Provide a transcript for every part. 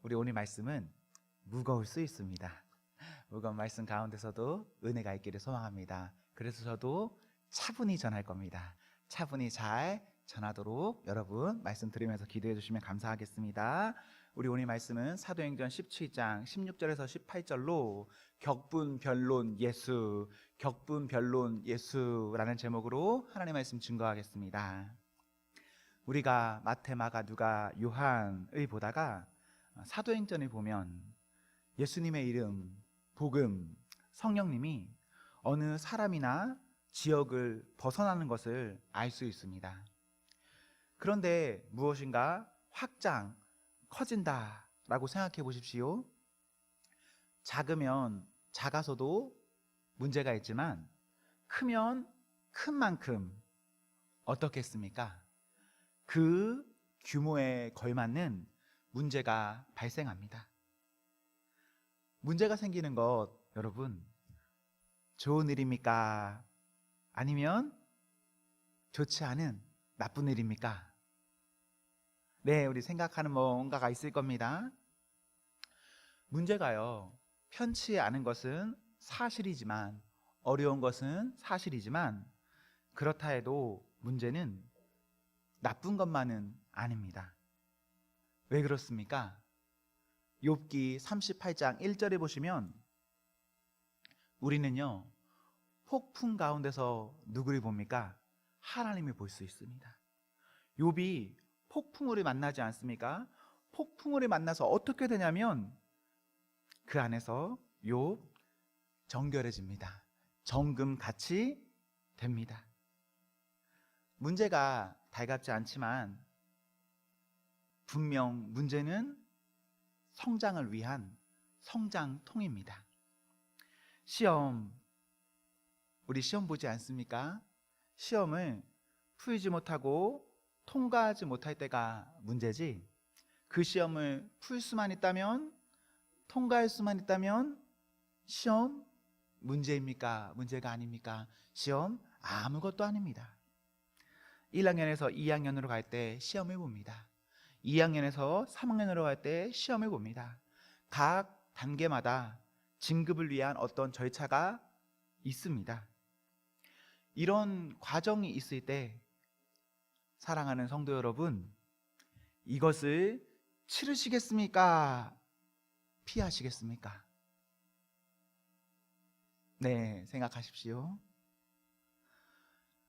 우리 오늘 말씀은 무거울 수 있습니다. 무거운 말씀 가운데서도 은혜가 있기를 소망합니다. 그래서 저도 차분히 전할 겁니다. 차분히 잘 전하도록 여러분 말씀 들으면서 기도해 주시면 감사하겠습니다. 우리 오늘 말씀은 사도행전 17장 16절에서 18절로 격분 변론 예수, 격분 변론 예수라는 제목으로 하나님의 말씀 증거하겠습니다. 우리가 마태, 마가, 누가, 요한을 보다가 사도행전을 보면 예수님의 이름, 복음, 성령님이 어느 사람이나 지역을 벗어나는 것을 알 수 있습니다. 그런데 무엇인가 확장, 커진다 라고 생각해 보십시오. 작으면 작아서도 문제가 있지만 크면 큰 만큼 어떻겠습니까? 그 규모에 걸맞는 문제가 발생합니다. 문제가 생기는 것, 여러분, 좋은 일입니까? 아니면 좋지 않은 나쁜 일입니까? 네, 우리 생각하는 뭔가가 있을 겁니다. 문제가요, 편치 않은 것은 사실이지만, 어려운 것은 사실이지만, 그렇다 해도 문제는 나쁜 것만은 아닙니다. 왜 그렇습니까? 욥기 38장 1절에 보시면 우리는요, 폭풍 가운데서 누구를 봅니까? 하나님을 볼 수 있습니다. 욥이 폭풍우를 만나지 않습니까? 폭풍우를 만나서 어떻게 되냐면 그 안에서 욥 정결해집니다. 정금같이 됩니다. 문제가 달갑지 않지만 분명 문제는 성장을 위한 성장통입니다. 시험, 우리 시험 보지 않습니까? 시험을 풀지 못하고 통과하지 못할 때가 문제지, 그 시험을 풀 수만 있다면, 통과할 수만 있다면 시험 문제입니까? 문제가 아닙니까? 시험 아무것도 아닙니다. 1학년에서 2학년으로 갈 때 시험을 봅니다. 2학년에서 3학년으로 갈 때 시험을 봅니다. 각 단계마다 진급을 위한 어떤 절차가 있습니다. 이런 과정이 있을 때 사랑하는 성도 여러분, 이것을 치르시겠습니까? 피하시겠습니까? 네, 생각하십시오.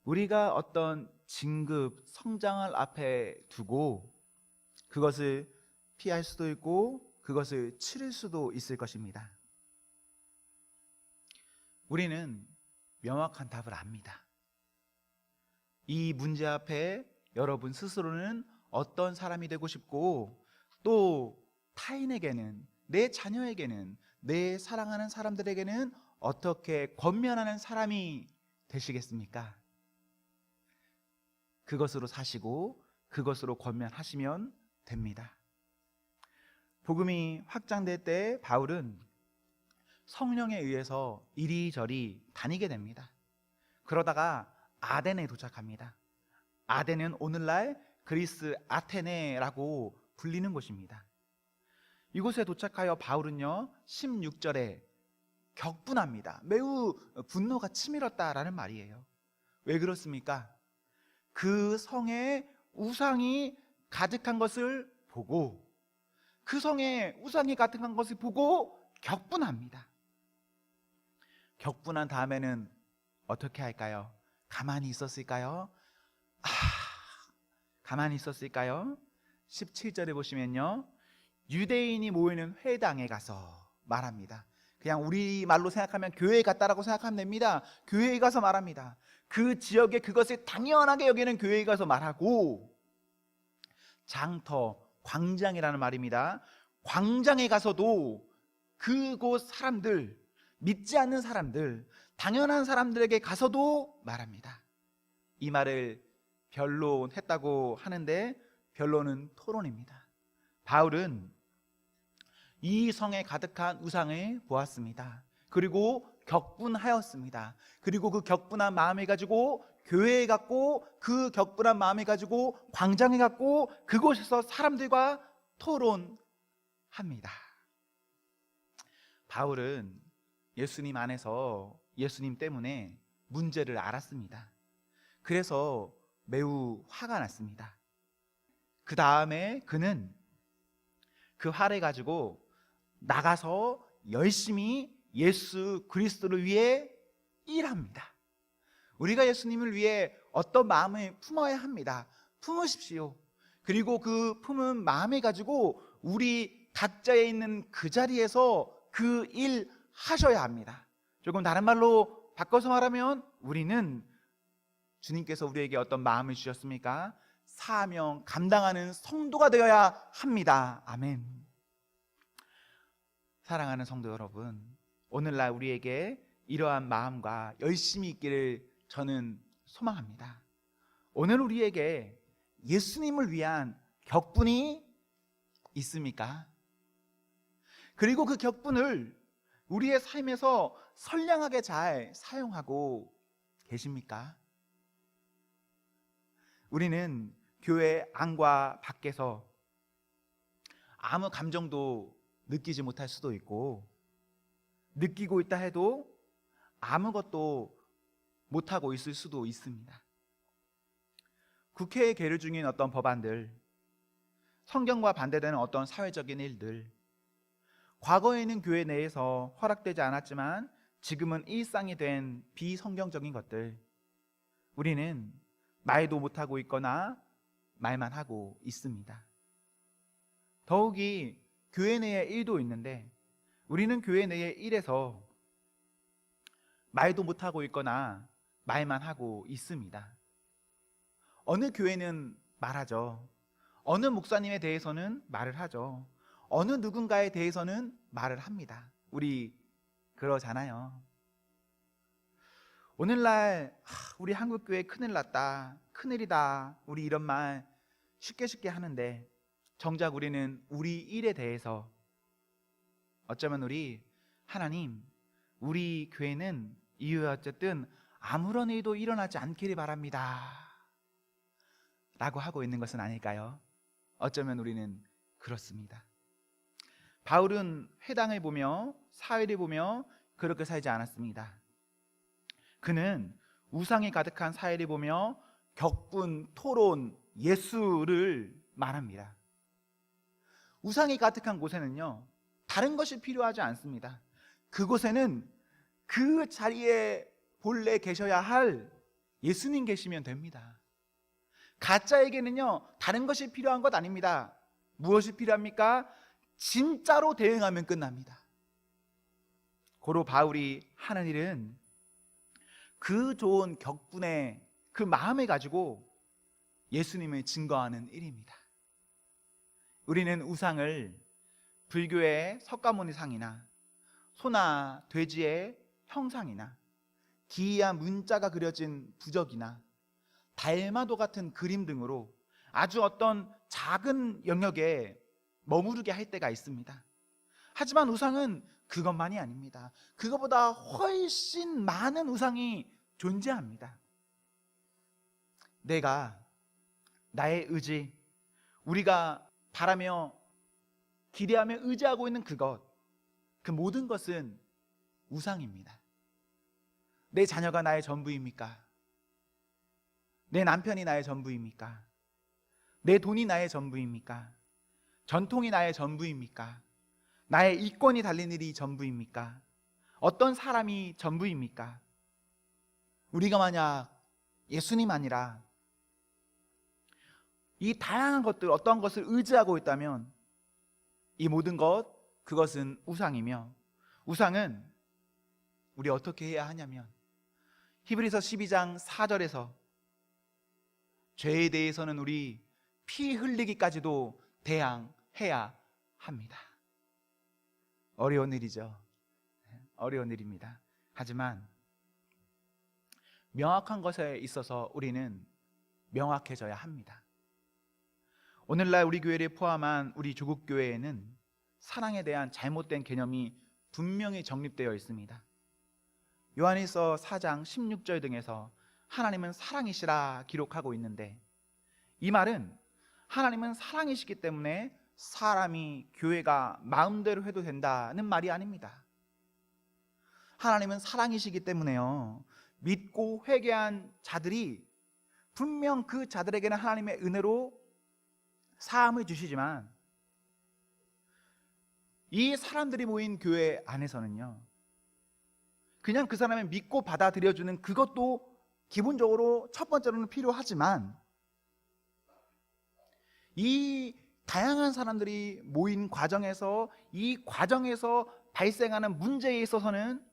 우리가 어떤 진급, 성장을 앞에 두고 그것을 피할 수도 있고 그것을 치를 수도 있을 것입니다. 우리는 명확한 답을 압니다. 이 문제 앞에 여러분 스스로는 어떤 사람이 되고 싶고, 또 타인에게는, 내 자녀에게는, 내 사랑하는 사람들에게는 어떻게 권면하는 사람이 되시겠습니까? 그것으로 사시고 그것으로 권면하시면 됩니다. 복음이 확장될 때 바울은 성령에 의해서 이리저리 다니게 됩니다. 그러다가 아덴에 도착합니다. 아덴은 오늘날 그리스 아테네라고 불리는 곳입니다. 이곳에 도착하여 바울은요 16절에 격분합니다. 매우 분노가 치밀었다라는 말이에요. 왜 그렇습니까? 그 성에 우상이 가득한 것을 보고, 그 성에 우상이 가득한 것을 보고 격분합니다. 격분한 다음에는 어떻게 할까요? 가만히 있었을까요? 가만히 있었을까요? 17절에 보시면요, 유대인이 모이는 회당에 가서 말합니다. 그냥 우리말로 생각하면 교회에 갔다라고 생각하면 됩니다. 교회에 가서 말합니다. 그 지역에 그것을 당연하게 여기는 교회에 가서 말하고, 장터, 광장이라는 말입니다. 광장에 가서도 그곳 사람들, 믿지 않는 사람들, 당연한 사람들에게 가서도 말합니다. 이 말을 변론했다고 하는데, 변론은 토론입니다. 바울은 이 성에 가득한 우상을 보았습니다. 그리고 격분하였습니다. 그리고 그 격분한 마음을 가지고 교회에 갔고, 그 격분한 마음을 가지고 광장에 갔고, 그곳에서 사람들과 토론하였습니다. 합니다. 바울은 예수님 안에서 예수님 때문에 문제를 알았습니다. 그래서 매우 화가 났습니다. 그 다음에 그는 그 화를 가지고 나가서 열심히 예수 그리스도를 위해 일합니다. 우리가 예수님을 위해 어떤 마음을 품어야 합니다. 품으십시오. 그리고 그 품은 마음을 가지고 우리 각자에 있는 그 자리에서 그 일 하셔야 합니다. 조금 다른 말로 바꿔서 말하면 우리는 주님께서 우리에게 어떤 마음을 주셨습니까? 사명 감당하는 성도가 되어야 합니다. 아멘. 사랑하는 성도 여러분, 오늘날 우리에게 이러한 마음과 열심히 있기를 저는 소망합니다. 오늘 우리에게 예수님을 위한 격분이 있습니까? 그리고 그 격분을 우리의 삶에서 선량하게 잘 사용하고 계십니까? 우리는 교회 안과 밖에서 아무 감정도 느끼지 못할 수도 있고, 느끼고 있다 해도 아무것도 못하고 있을 수도 있습니다. 국회에 계류 중인 어떤 법안들, 성경과 반대되는 어떤 사회적인 일들, 과거에는 교회 내에서 허락되지 않았지만 지금은 일상이 된 비성경적인 것들, 우리는 말도 못하고 있거나 말만 하고 있습니다. 더욱이 교회 내의 일도 있는데 우리는 교회 내의 일에서 말도 못하고 있거나 말만 하고 있습니다. 어느 교회는 말하죠. 어느 목사님에 대해서는 말을 하죠. 어느 누군가에 대해서는 말을 합니다. 우리 그러잖아요. 오늘날 우리 한국교회 큰일 났다, 큰일이다, 우리 이런 말 쉽게 하는데 정작 우리는 우리 일에 대해서 어쩌면 하나님, 우리 교회는 이후에 어쨌든 아무런 일도 일어나지 않기를 바랍니다 라고 하고 있는 것은 아닐까요? 어쩌면 우리는 그렇습니다. 바울은 회당을 보며 사회를 보며 그렇게 살지 않았습니다. 그는 우상이 가득한 사회를 보며 격분, 토론, 예수를 말합니다. 우상이 가득한 곳에는요, 다른 것이 필요하지 않습니다. 그곳에는 그 자리에 본래 계셔야 할 예수님 계시면 됩니다. 가짜에게는요, 다른 것이 필요한 것 아닙니다. 무엇이 필요합니까? 진짜로 대응하면 끝납니다. 고로 바울이 하는 일은 그 좋은 격분의 그 마음을 가지고 예수님을 증거하는 일입니다. 우리는 우상을 불교의 석가모니상이나 소나 돼지의 형상이나 기이한 문자가 그려진 부적이나 달마도 같은 그림 등으로 아주 어떤 작은 영역에 머무르게 할 때가 있습니다. 하지만 우상은 그것만이 아닙니다. 그것보다 훨씬 많은 우상이 존재합니다. 내가, 나의 의지, 우리가 바라며 기대하며 의지하고 있는 그것, 그 모든 것은 우상입니다. 내 자녀가 나의 전부입니까? 내 남편이 나의 전부입니까? 내 돈이 나의 전부입니까? 전통이 나의 전부입니까? 나의 이권이 달린 일이 전부입니까? 어떤 사람이 전부입니까? 우리가 만약 예수님 아니라 이 다양한 것들, 어떤 것을 의지하고 있다면 이 모든 것, 그것은 우상이며, 우상은 우리 어떻게 해야 하냐면 히브리서 12장 4절에서 죄에 대해서는 우리 피 흘리기까지도 대항해야 합니다. 어려운 일이죠. 어려운 일입니다. 하지만 명확한 것에 있어서 우리는 명확해져야 합니다. 오늘날 우리 교회를 포함한 우리 조국 교회에는 사랑에 대한 잘못된 개념이 분명히 정립되어 있습니다. 요한일서 4장 16절 등에서 하나님은 사랑이시라 기록하고 있는데, 이 말은 하나님은 사랑이시기 때문에 사람이 교회가 마음대로 해도 된다는 말이 아닙니다. 하나님은 사랑이시기 때문에요, 믿고 회개한 자들이 분명 그 자들에게는 하나님의 은혜로 사함을 주시지만, 이 사람들이 모인 교회 안에서는요, 그냥 그 사람을 믿고 받아들여주는 그것도 기본적으로 첫 번째로는 필요하지만, 이 다양한 사람들이 모인 과정에서, 이 과정에서 발생하는 문제에 있어서는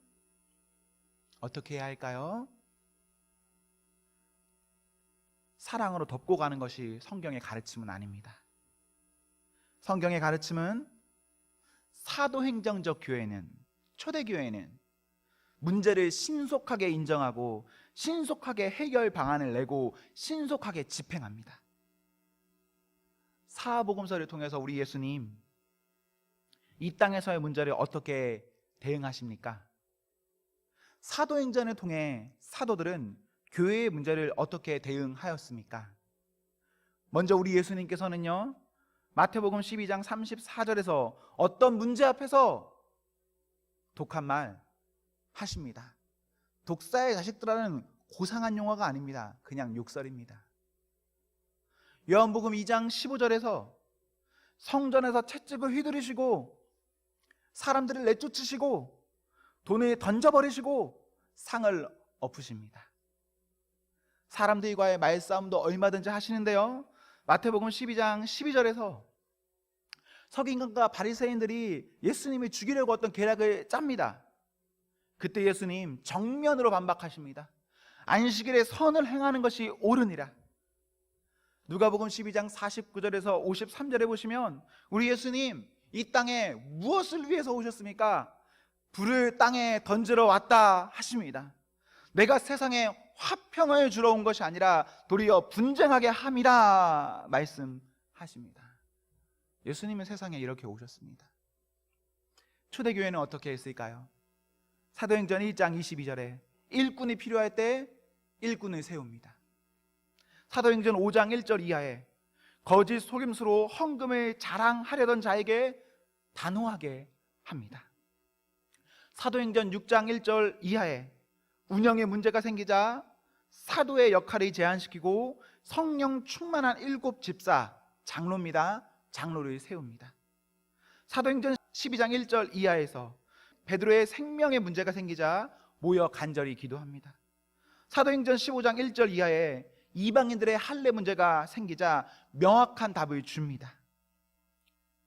어떻게 해야 할까요? 사랑으로 덮고 가는 것이 성경의 가르침은 아닙니다. 성경의 가르침은 사도행정적 교회는, 초대교회는 문제를 신속하게 인정하고 신속하게 해결 방안을 내고 신속하게 집행합니다. 사복음서를 통해서 우리 예수님 이 땅에서의 문제를 어떻게 대응하십니까? 사도행전을 통해 사도들은 교회의 문제를 어떻게 대응하였습니까? 먼저 우리 예수님께서는요, 마태복음 12장 34절에서 어떤 문제 앞에서 독한 말 하십니다. 독사의 자식들라는 고상한 용어가 아닙니다. 그냥 욕설입니다. 요한복음 2장 15절에서 성전에서 채찍을 휘두르시고 사람들을 내쫓으시고 돈을 던져버리시고 상을 엎으십니다. 사람들과의 말싸움도 얼마든지 하시는데요, 마태복음 12장 12절에서 서기관과 바리새인들이 예수님을 죽이려고 어떤 계략을 짭니다. 그때 예수님 정면으로 반박하십니다. 안식일에 선을 행하는 것이 옳으니라. 누가복음 12장 49절에서 53절에 보시면 우리 예수님 이 땅에 무엇을 위해서 오셨습니까? 불을 땅에 던지러 왔다 하십니다. 내가 세상에 화평을 주러 온 것이 아니라 도리어 분쟁하게 함이라 말씀하십니다. 예수님은 세상에 이렇게 오셨습니다. 초대교회는 어떻게 했을까요? 사도행전 1장 22절에 일꾼이 필요할 때 일꾼을 세웁니다. 사도행전 5장 1절 이하에 거짓 속임수로 헌금을 자랑하려던 자에게 단호하게 합니다. 사도행전 6장 1절 이하에 운영에 문제가 생기자 사도의 역할을 제한시키고 성령 충만한 7 집사, 장로입니다. 장로를 세웁니다. 사도행전 12장 1절 이하에서 베드로의 생명에 문제가 생기자 모여 간절히 기도합니다. 사도행전 15장 1절 이하에 이방인들의 할례 문제가 생기자 명확한 답을 줍니다.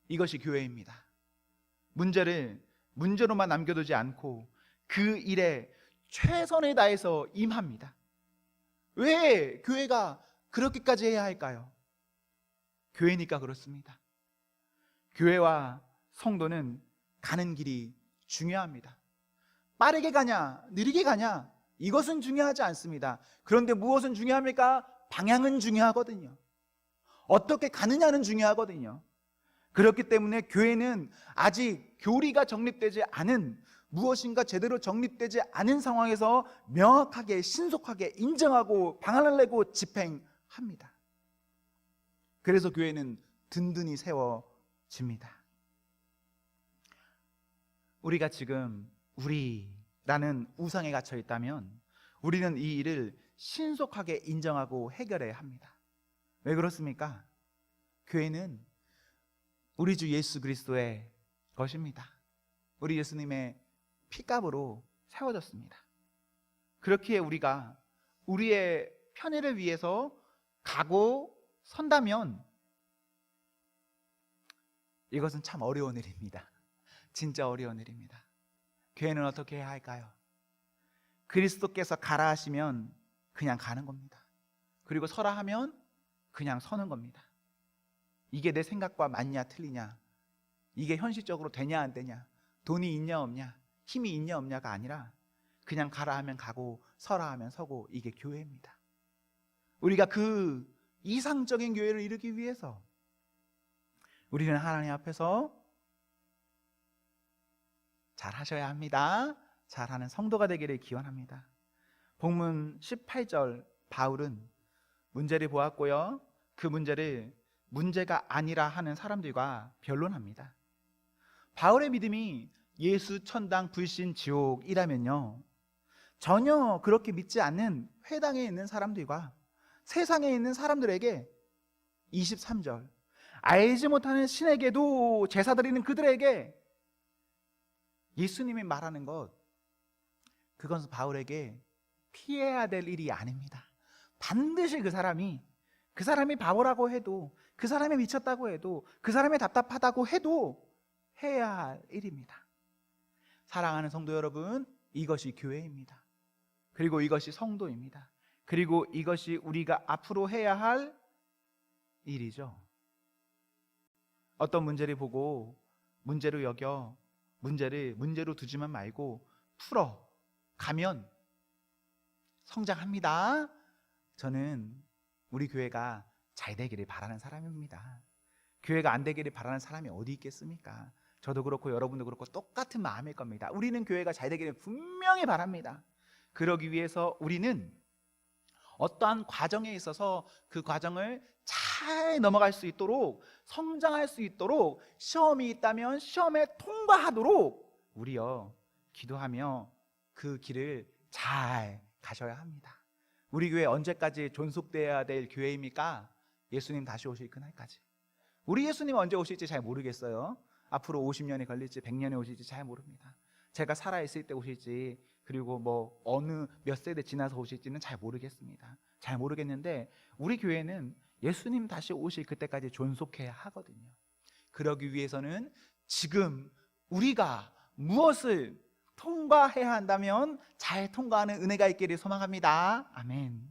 이것이 교회입니다. 문제를 문제로만 남겨두지 않고 그 일에 최선을 다해서 임합니다. 왜 교회가 그렇게까지 해야 할까요? 교회니까 그렇습니다. 교회와 성도는 가는 길이 중요합니다. 빠르게 가냐 느리게 가냐 이것은 중요하지 않습니다. 그런데 무엇은 중요합니까? 방향은 중요하거든요. 어떻게 가느냐는 중요하거든요. 그렇기 때문에 교회는 아직 교리가 정립되지 않은, 무엇인가 제대로 정립되지 않은 상황에서 명확하게 신속하게 인정하고 방안을 내고 집행합니다. 그래서 교회는 든든히 세워집니다. 우리가 지금 우리라는 우상에 갇혀 있다면 우리는 이 일을 신속하게 인정하고 해결해야 합니다. 왜 그렇습니까? 교회는 우리 주 예수 그리스도의 것입니다. 우리 예수님의 피값으로 세워졌습니다. 그렇기에 우리가 우리의 편의를 위해서 가고 선다면 이것은 참 어려운 일입니다. 진짜 어려운 일입니다. 교회는 어떻게 해야 할까요? 그리스도께서 가라 하시면 그냥 가는 겁니다. 그리고 서라 하면 그냥 서는 겁니다. 이게 내 생각과 맞냐 틀리냐, 이게 현실적으로 되냐 안 되냐, 돈이 있냐 없냐, 힘이 있냐 없냐가 아니라 그냥 가라 하면 가고 서라 하면 서고, 이게 교회입니다. 우리가 그 이상적인 교회를 이루기 위해서 우리는 하나님 앞에서 잘 하셔야 합니다. 잘하는 성도가 되기를 기원합니다. 본문 18절 바울은 문제를 보았고요, 그 문제를 문제가 아니라 하는 사람들과 변론합니다. 바울의 믿음이 예수 천당 불신 지옥이라면요, 전혀 그렇게 믿지 않는 회당에 있는 사람들과 세상에 있는 사람들에게 23절, 알지 못하는 신에게도 제사 드리는 그들에게 예수님이 말하는 것, 그것은 바울에게 피해야 될 일이 아닙니다. 반드시 그 사람이 바보라고 해도, 그 사람이 미쳤다고 해도, 그 사람이 답답하다고 해도 해야 할 일입니다. 사랑하는 성도 여러분, 이것이 교회입니다. 그리고 이것이 성도입니다. 그리고 이것이 우리가 앞으로 해야 할 일이죠. 어떤 문제를 보고 문제로 여겨 문제를 문제로 두지만 말고 풀어 가면 성장합니다. 저는 우리 교회가 잘 되기를 바라는 사람입니다. 교회가 안 되기를 바라는 사람이 어디 있겠습니까? 저도 그렇고 여러분도 그렇고 똑같은 마음일 겁니다. 우리는 교회가 잘 되기를 분명히 바랍니다. 그러기 위해서 우리는 어떠한 과정에 있어서 그 과정을 잘 넘어갈 수 있도록, 성장할 수 있도록, 시험이 있다면 시험에 통과하도록 우리요 기도하며 그 길을 잘 가셔야 합니다. 우리 교회 언제까지 존속되어야 될 교회입니까? 예수님 다시 오실 그날까지. 우리 예수님 언제 오실지 잘 모르겠어요. 앞으로 50년이 걸릴지 100년이 오실지 잘 모릅니다. 제가 살아있을 때 오실지, 그리고 뭐 어느 몇 세대 지나서 오실지는 잘 모르겠습니다. 잘 모르겠는데 우리 교회는 예수님 다시 오실 그때까지 존속해야 하거든요. 그러기 위해서는 지금 우리가 무엇을 통과해야 한다면 잘 통과하는 은혜가 있기를 소망합니다. 아멘.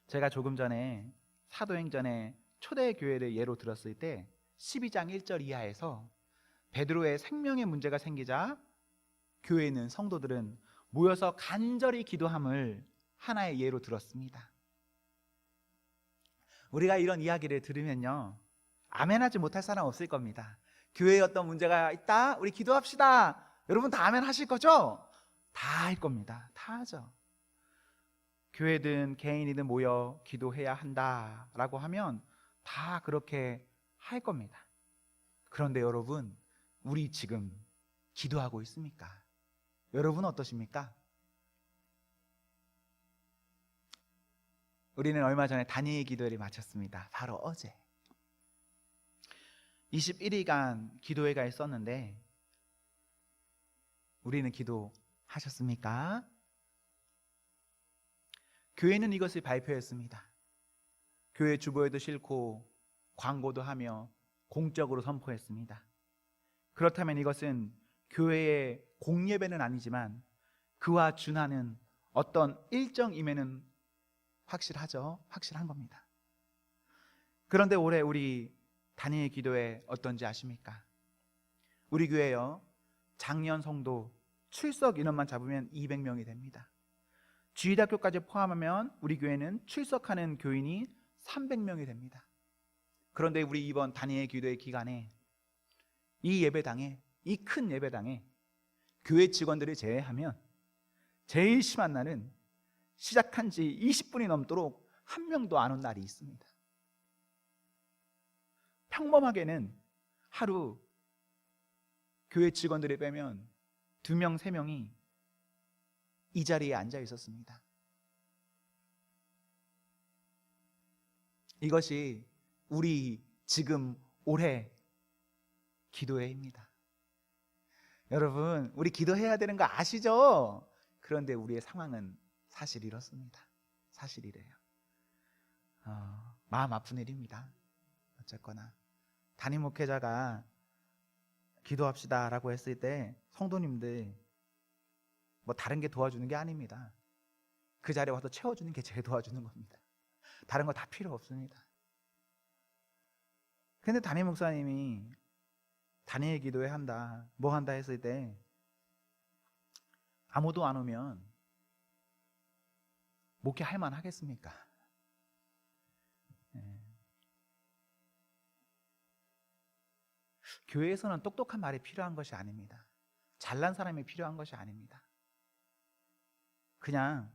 제가 조금 전에 사도행전의 초대교회를 예로 들었을 때 12장 1절 이하에서 베드로의 생명의 문제가 생기자 교회에 있는 성도들은 모여서 간절히 기도함을 하나의 예로 들었습니다. 우리가 이런 이야기를 들으면요 아멘하지 못할 사람 없을 겁니다. 교회에 어떤 문제가 있다, 우리 기도합시다. 여러분 다 아멘 하실 거죠? 다 할 겁니다. 다 하죠. 교회든 개인이든 모여 기도해야 한다라고 하면 다 그렇게 할 겁니다. 그런데 여러분, 우리 지금 기도하고 있습니까? 여러분 어떠십니까? 우리는 얼마 전에 다니엘 기도회를 마쳤습니다. 바로 어제 21일간 기도회가 있었는데 우리는 기도하셨습니까? 교회는 이것을 발표했습니다. 교회 주보에도 싣고 광고도 하며 공적으로 선포했습니다. 그렇다면 이것은 교회의 공예배는 아니지만 그와 준하는 어떤 일정임에는 확실하죠. 확실한 겁니다. 그런데 올해 우리 다니엘 기도회 어떤지 아십니까? 우리 교회요 작년 성도 출석 인원만 잡으면 200명이 됩니다. 주일학교까지 포함하면 우리 교회는 출석하는 교인이 300명이 됩니다. 그런데 우리 이번 다니엘 기도회 기간에 이 예배당에, 이 큰 예배당에 교회 직원들을 제외하면 제일 심한 날은 시작한 지 20분이 넘도록 한 명도 안 온 날이 있습니다. 평범하게는 하루 교회 직원들을 빼면 2명, 3명이 이 자리에 앉아 있었습니다. 이것이 우리 지금 올해 기도회입니다. 여러분, 우리 기도해야 되는 거 아시죠? 그런데 우리의 상황은 사실 이렇습니다. 사실 이래요. 마음 아픈 일입니다. 어쨌거나 담임 목회자가 기도합시다 라고 했을 때 성도님들 뭐 다른 게 도와주는 게 아닙니다. 그 자리에 와서 채워주는 게 제일 도와주는 겁니다. 다른 거 다 필요 없습니다. 근데 담임 목사님이 다니엘 기도회 한다, 뭐 한다 했을 때 아무도 안 오면 목회할 만 하겠습니까? 교회에서는 똑똑한 말이 필요한 것이 아닙니다. 잘난 사람이 필요한 것이 아닙니다. 그냥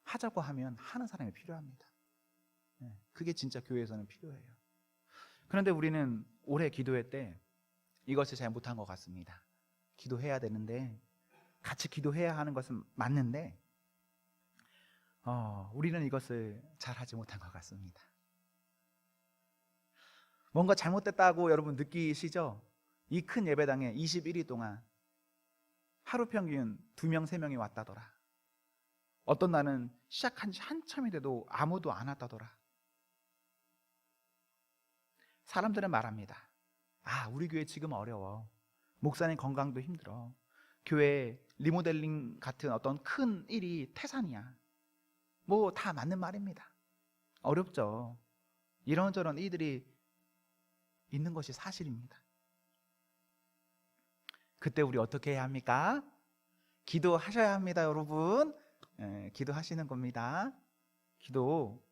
하자고 하면 하는 사람이 필요합니다. 그게 진짜 교회에서는 필요해요. 그런데 우리는 올해 기도회 때 이것을 잘 못한 것 같습니다. 기도해야 되는데, 같이 기도해야 하는 것은 맞는데 우리는 이것을 잘 하지 못한 것 같습니다. 뭔가 잘못됐다고 여러분 느끼시죠? 이 큰 예배당에 21일 동안 하루 평균 2명, 3명이 왔다더라. 어떤 날은 시작한 지 한참이 돼도 아무도 안 왔다더라. 사람들은 말합니다. 우리 교회 지금 어려워. 목사님 건강도 힘들어. 교회 리모델링 같은 어떤 큰 일이 태산이야. 뭐 다 맞는 말입니다. 어렵죠. 이런저런 일들이 있는 것이 사실입니다. 그때 우리 어떻게 해야 합니까? 기도하셔야 합니다, 여러분. 기도하시는 겁니다. 기도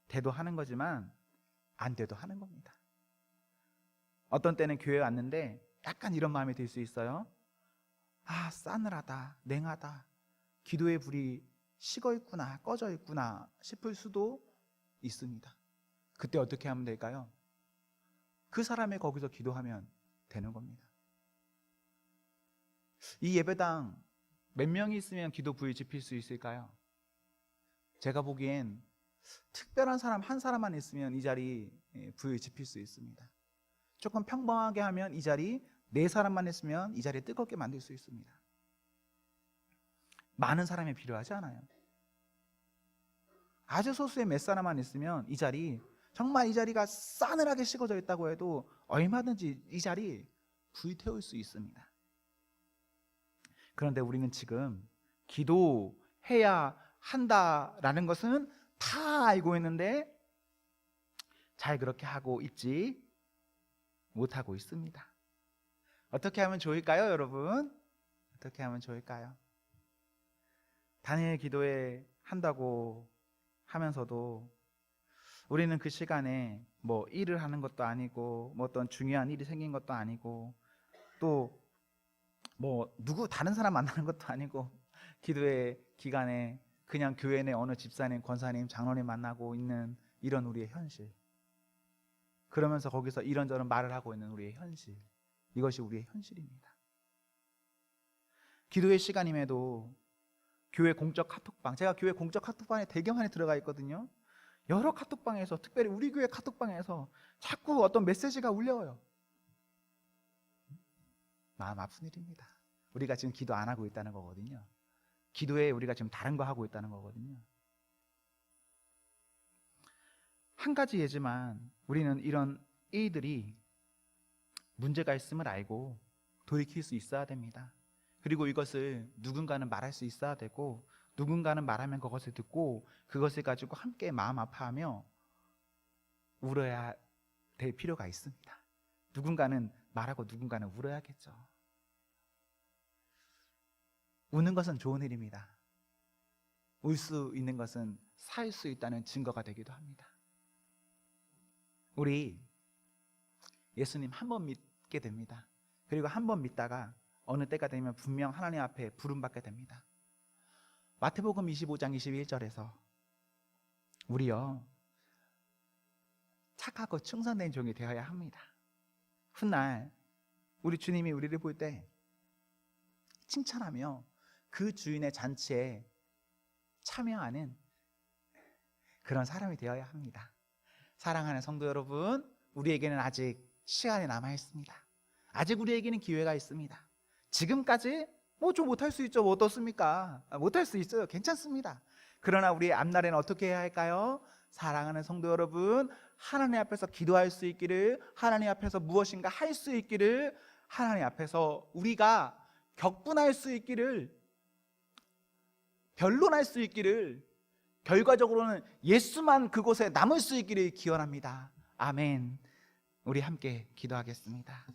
돼도 하는 거지만 안 돼도 하는 겁니다. 어떤 때는 교회에 왔는데 약간 이런 마음이 들 수 있어요. 싸늘하다, 냉하다, 기도의 불이 식어 있구나, 꺼져 있구나 싶을 수도 있습니다. 그때 어떻게 하면 될까요? 그 사람이 거기서 기도하면 되는 겁니다. 이 예배당 몇 명이 있으면 기도 불이 지필 수 있을까요? 제가 보기엔 특별한 사람 한 사람만 있으면 이 자리 불이 지필 수 있습니다. 조금 평범하게 하면 이 자리 4사람만 있으면 이 자리 뜨겁게 만들 수 있습니다. 많은 사람이 필요하지 않아요. 아주 소수의 몇 사람만 있으면 이 자리, 정말 이 자리가 싸늘하게 식어져 있다고 해도 얼마든지 이 자리 불태울 수 있습니다. 그런데 우리는 지금 기도해야 한다라는 것은 다 알고 있는데 잘 그렇게 하고 있지 못하고 있습니다. 어떻게 하면 좋을까요, 여러분? 어떻게 하면 좋을까요? 단일 기도회 한다고 하면서도 우리는 그 시간에 뭐 일을 하는 것도 아니고 뭐 어떤 중요한 일이 생긴 것도 아니고 또 뭐 누구 다른 사람 만나는 것도 아니고 기도회 기간에 그냥 교회 내 어느 집사님, 권사님, 장로님 만나고 있는 이런 우리의 현실, 그러면서 거기서 이런저런 말을 하고 있는 우리의 현실, 이것이 우리의 현실입니다. 기도회 시간임에도 교회 공적 카톡방, 제가 교회 공적 카톡방에 되게 많이 들어가 있거든요. 여러 카톡방에서, 특별히 우리 교회 카톡방에서 자꾸 어떤 메시지가 울려요. 마음 아픈 일입니다. 우리가 지금 기도 안 하고 있다는 거거든요. 기도에 우리가 지금 다른 거 하고 있다는 거거든요. 한 가지 예지만 우리는 이런 일들이 문제가 있음을 알고 돌이킬 수 있어야 됩니다. 그리고 이것을 누군가는 말할 수 있어야 되고, 누군가는 말하면 그것을 듣고 그것을 가지고 함께 마음 아파하며 울어야 될 필요가 있습니다. 누군가는 말하고 누군가는 울어야겠죠. 우는 것은 좋은 일입니다. 울 수 있는 것은 살 수 있다는 증거가 되기도 합니다. 우리 예수님 한 번 믿게 됩니다. 그리고 한 번 믿다가 어느 때가 되면 분명 하나님 앞에 부름받게 됩니다. 마태복음 25장 21절에서 우리요 착하고 충성된 종이 되어야 합니다. 훗날 우리 주님이 우리를 볼 때 칭찬하며 그 주인의 잔치에 참여하는 그런 사람이 되어야 합니다. 사랑하는 성도 여러분, 우리에게는 아직 시간이 남아 있습니다. 아직 우리에게는 기회가 있습니다. 지금까지 뭐 좀 못할 수 있죠. 뭐 어떻습니까? 못할 수 있어요. 괜찮습니다. 그러나 우리의 앞날에는 어떻게 해야 할까요? 사랑하는 성도 여러분, 하나님 앞에서 기도할 수 있기를, 하나님 앞에서 무엇인가 할 수 있기를, 하나님 앞에서 우리가 격분할 수 있기를, 변론할 수 있기를, 결과적으로는 예수만 그곳에 남을 수 있기를 기원합니다. 아멘. 우리 함께 기도하겠습니다.